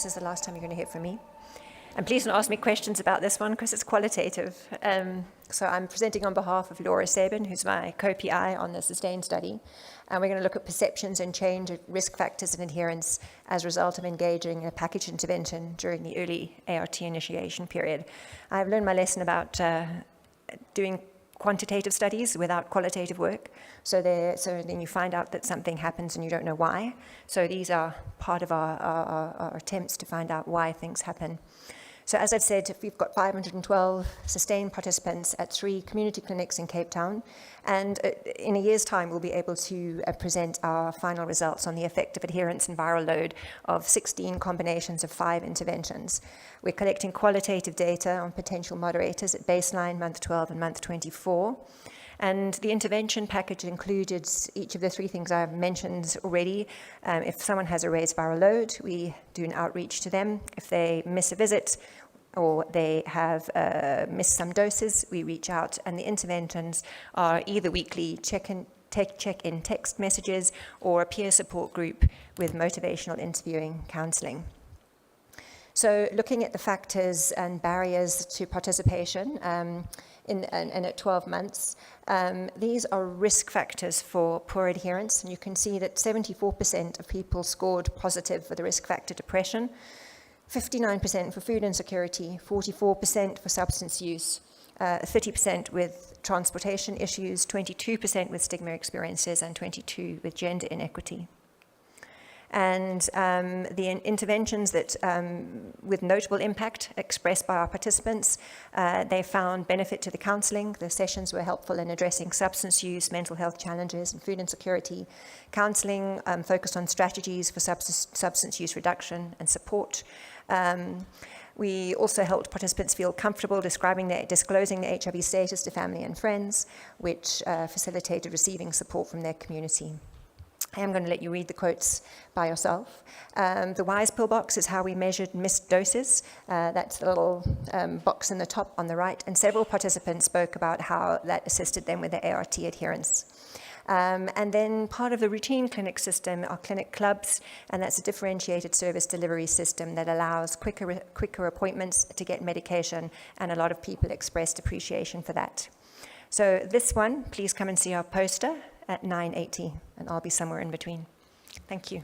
this is the last time you're going to hear from me. And please don't ask me questions about this one because it's qualitative. So I'm presenting on behalf of Laura Sabin, who's my co-PI on the SUSTAIN study. And we're going to look at perceptions and change of risk factors and adherence as a result of engaging in a package intervention during the early ART initiation period. I've learned my lesson about doing quantitative studies without qualitative work. So then you find out that something happens and you don't know why. So these are part of our attempts to find out why things happen. So as I've said, we've got 512 SUSTAIN participants at 3 community clinics in Cape Town. And in a year's time, we'll be able to present our final results on the effect of adherence and viral load of 16 combinations of 5 interventions. We're collecting qualitative data on potential moderators at baseline, month 12 and month 24. And the intervention package included each of the 3 things I've mentioned already. If someone has a raised viral load, we do an outreach to them. If they miss a visit or they have missed some doses, we reach out. And the interventions are either weekly check-in text messages or a peer support group with motivational interviewing counseling. So looking at the factors and barriers to participation, and at 12 months. These are risk factors for poor adherence, and you can see that 74% of people scored positive for the risk factor depression, 59% for food insecurity, 44% for substance use, 30% with transportation issues, 22% with stigma experiences, and 22% with gender inequity. And the interventions that, with notable impact expressed by our participants, they found benefit to the counseling. The sessions were helpful in addressing substance use, mental health challenges, and food insecurity. Counseling focused on strategies for substance use reduction and support. We also helped participants feel comfortable disclosing their HIV status to family and friends, which facilitated receiving support from their community. I am going to let you read the quotes by yourself. The WISE pill box is how we measured missed doses. That's the little box in the top on the right. And several participants spoke about how that assisted them with their ART adherence. And then part of the routine clinic system are clinic clubs, and that's a differentiated service delivery system that allows quicker appointments to get medication, and a lot of people expressed appreciation for that. So this one, please come and see our poster at 9:80, and I'll be somewhere in between. Thank you.